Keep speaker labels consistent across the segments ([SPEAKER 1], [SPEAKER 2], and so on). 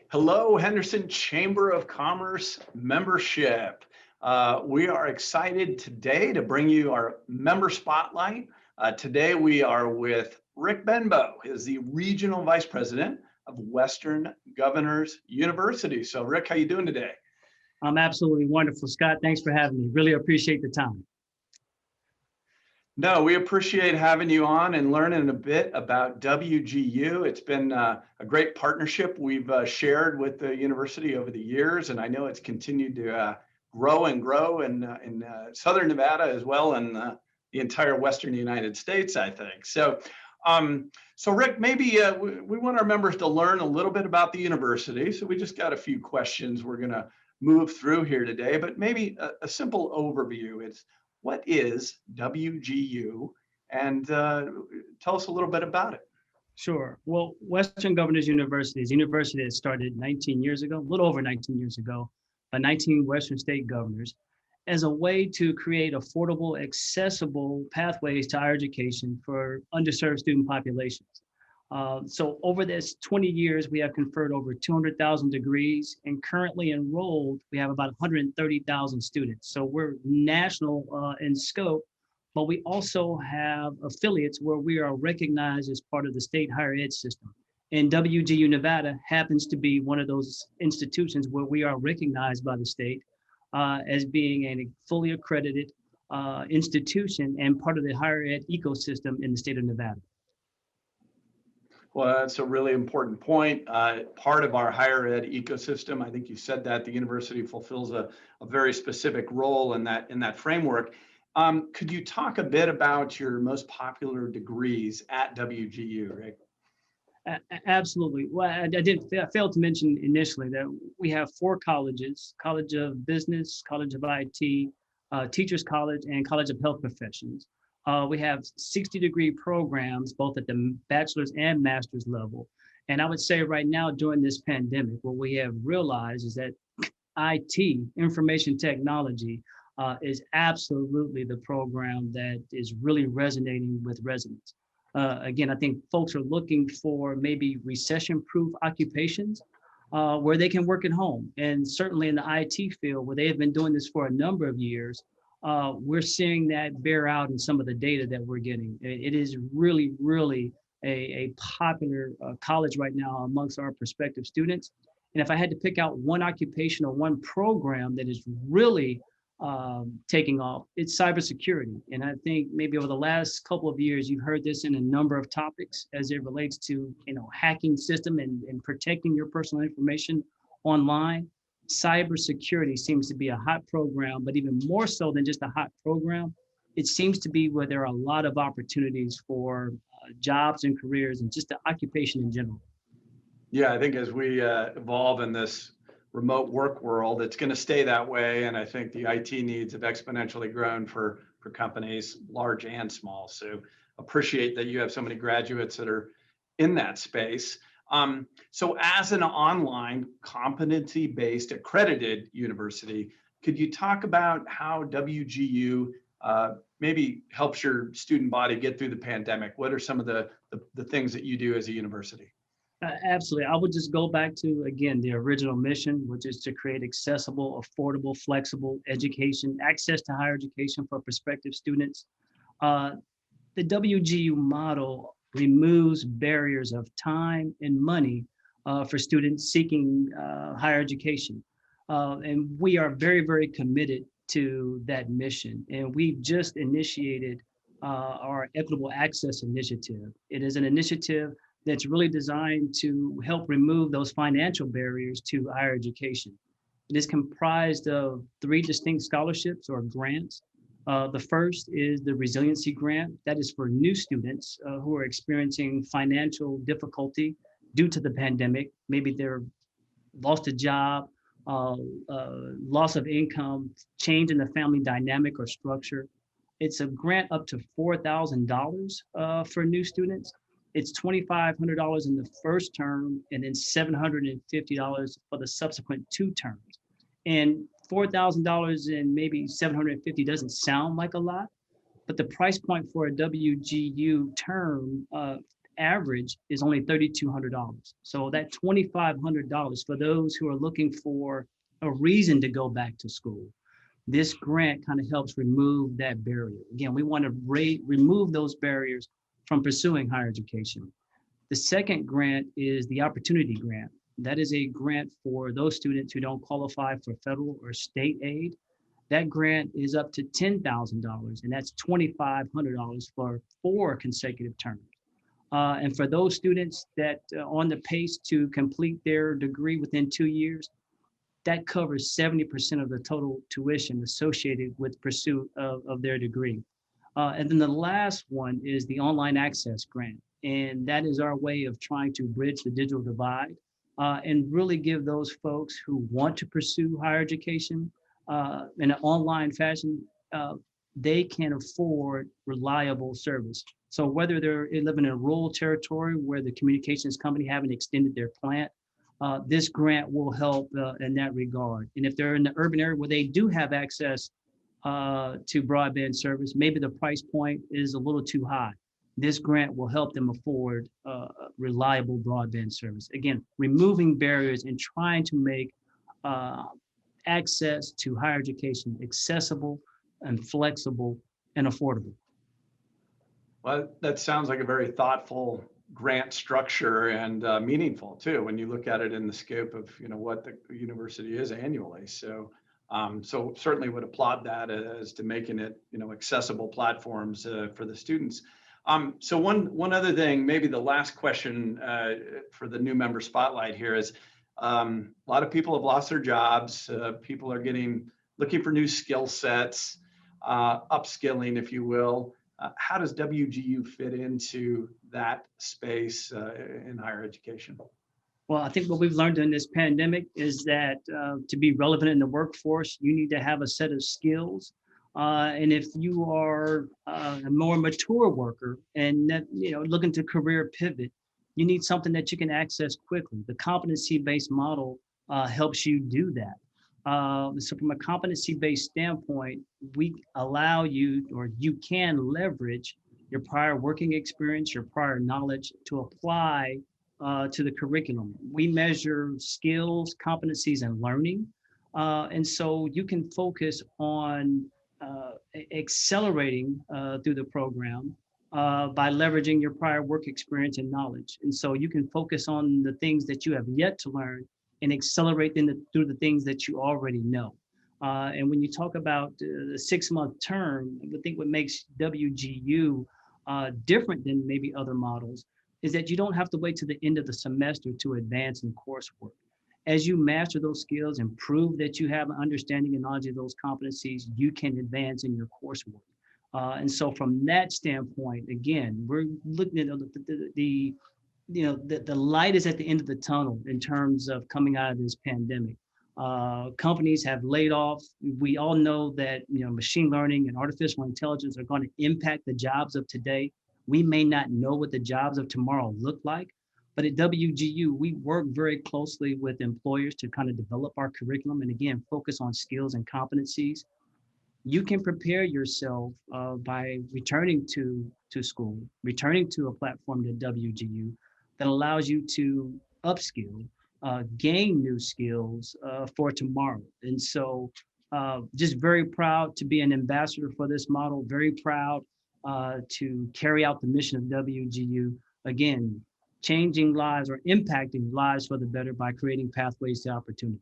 [SPEAKER 1] Hello, Henderson Chamber of Commerce membership. We are excited today to bring you our member spotlight. Today we are with Rick Benbow, who is the Regional Vice President of Western Governors University. So Rick, how you doing today?
[SPEAKER 2] I'm absolutely wonderful, Scott. Thanks for having me. Really appreciate the time.
[SPEAKER 1] No, we appreciate having you on and learning a bit about WGU. It's been a great partnership we've shared with the university over the years, and I know it's continued to grow and grow in Southern Nevada as well, and the entire Western United States, I think. So Rick, maybe we want our members to learn a little bit about the university. So we just got a few questions we're going to move through here today, but maybe a simple overview. It's what is WGU, and tell us a little bit about it.
[SPEAKER 2] Sure. Well, Western Governors University is a university that started 19 years ago, a little over 19 years ago, by 19 Western state governors, as a way to create affordable, accessible pathways to higher education for underserved student populations. So over this 20 years, we have conferred over 200,000 degrees, and currently enrolled, we have about 130,000 students. So we're national in scope, but we also have affiliates where we are recognized as part of the state higher ed system. And WGU Nevada happens to be one of those institutions where we are recognized by the state as being a fully accredited institution and part of the higher ed ecosystem in the state of Nevada.
[SPEAKER 1] Well, that's a really important point. Part of our higher ed ecosystem, I think you said that the university fulfills a very specific role in that framework. Could you talk a bit about your most popular degrees at WGU, Rick?
[SPEAKER 2] Absolutely. Well, I failed to mention initially that we have 4 colleges: College of Business, College of IT, Teachers College, and College of Health Professions. We have 60-degree programs, both at the bachelor's and master's level. And I would say right now during this pandemic, what we have realized is that IT, information technology, is absolutely the program that is really resonating with residents. Again, I think folks are looking for maybe recession-proof occupations where they can work at home. And certainly in the IT field, where they have been doing this for a number of years, we're seeing that bear out in some of the data that we're getting. It is really, really a popular college right now amongst our prospective students. And if I had to pick out one occupation or one program that is really taking off, it's cybersecurity. And I think maybe over the last couple of years, you've heard this in a number of topics as it relates to, hacking system and protecting your personal information online. Cybersecurity seems to be a hot program, but even more so than just a hot program, it seems to be where there are a lot of opportunities for jobs and careers and just the occupation in general.
[SPEAKER 1] Yeah, I think as we evolve in this remote work world, it's going to stay that way. And I think the IT needs have exponentially grown for companies, large and small. So appreciate that you have so many graduates that are in that space. So as an online competency-based accredited university, could you talk about how WGU maybe helps your student body get through the pandemic? What are some of the things that you do as a university?
[SPEAKER 2] Absolutely. I would just go back to, again, the original mission, which is to create accessible, affordable, flexible education, access to higher education for prospective students. The WGU model removes barriers of time and money for students seeking higher education. And we are very, very committed to that mission. And we've just initiated our Equitable Access Initiative. It is an initiative that's really designed to help remove those financial barriers to higher education. It is comprised of 3 distinct scholarships or grants. The first is the Resiliency Grant. That is for new students who are experiencing financial difficulty due to the pandemic. Maybe they're lost a job, loss of income, change in the family dynamic or structure. It's a grant up to $4,000 for new students. It's $2,500 in the first term and then $750 for the subsequent 2 terms. And $4,000 and maybe $750 doesn't sound like a lot, but the price point for a WGU term average is only $3,200. So that $2,500 for those who are looking for a reason to go back to school. This grant kind of helps remove that barrier. Again, we want to remove those barriers from pursuing higher education. The second grant is the Opportunity Grant. That is a grant for those students who don't qualify for federal or state aid. That grant is up to $10,000, and that's $2,500 for 4 consecutive terms. And for those students that are on the pace to complete their degree within 2 years, that covers 70% of the total tuition associated with pursuit of their degree. And then the last one is the Online Access Grant. And that is our way of trying to bridge the digital divide and really give those folks who want to pursue higher education in an online fashion, they can afford reliable service. So whether they're living in a rural territory where the communications company haven't extended their plant, this grant will help in that regard. And if they're in the urban area where they do have access to broadband service, maybe the price point is a little too high. This grant will help them afford reliable broadband service. Again, removing barriers and trying to make access to higher education accessible and flexible and affordable.
[SPEAKER 1] Well, that sounds like a very thoughtful grant structure and meaningful too, when you look at it in the scope of what the university is annually. So, so certainly would applaud that as to making it accessible platforms for the students. So one other thing, maybe the last question for the new member spotlight here is a lot of people have lost their jobs. People are looking for new skill sets, upskilling, if you will. How does WGU fit into that space in higher education?
[SPEAKER 2] Well, I think what we've learned in this pandemic is that to be relevant in the workforce, you need to have a set of skills. And if you are a more mature worker and looking to career pivot, you need something that you can access quickly. The competency-based model helps you do that. So from a competency-based standpoint, we allow you, or you can leverage your prior working experience, your prior knowledge to apply to the curriculum. We measure skills, competencies, and learning. And so you can focus on accelerating through the program by leveraging your prior work experience and knowledge. And so you can focus on the things that you have yet to learn and accelerate through the things that you already know. And when you talk about the 6-month term, I think what makes WGU different than maybe other models is that you don't have to wait to the end of the semester to advance in coursework. As you master those skills and prove that you have an understanding and knowledge of those competencies, you can advance in your coursework. And so from that standpoint, again, we're looking at the light is at the end of the tunnel in terms of coming out of this pandemic. Companies have laid off. We all know that machine learning and artificial intelligence are going to impact the jobs of today. We may not know what the jobs of tomorrow look like, but at WGU, we work very closely with employers to kind of develop our curriculum and again, focus on skills and competencies. You can prepare yourself by returning to school, returning to a platform to WGU that allows you to upskill, gain new skills for tomorrow. And so just very proud to be an ambassador for this model, very proud to carry out the mission of WGU. Again, changing lives or impacting lives for the better by creating pathways to opportunity.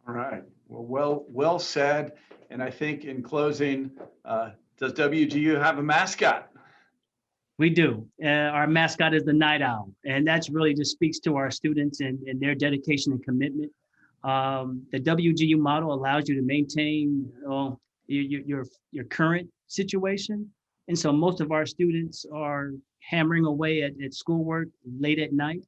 [SPEAKER 1] All right. Well said. And I think in closing, does WGU have a mascot?
[SPEAKER 2] We do. Our mascot is the night owl, and that's really just speaks to our students and their dedication and commitment. The WGU model allows you to maintain your current situation. And so most of our students are hammering away at schoolwork late at night.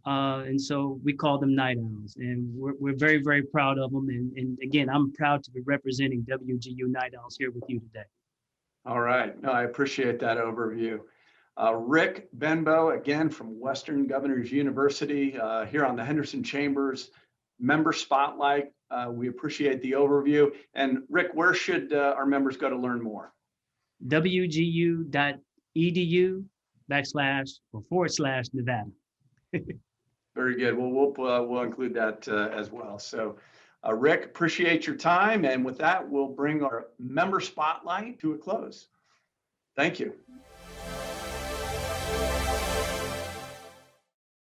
[SPEAKER 2] And so we call them night owls, and we're very, very proud of them. And again, I'm proud to be representing WGU Night Owls here with you today.
[SPEAKER 1] All right. No, I appreciate that overview. Rick Benbow, again, from Western Governors University, here on the Henderson Chambers Member Spotlight. We appreciate the overview. And Rick, where should our members go to learn more?
[SPEAKER 2] wgu.edu. //Nevada.
[SPEAKER 1] Very good. Well, we'll include that as well. So, Rick, appreciate your time. And with that, we'll bring our member spotlight to a close. Thank you.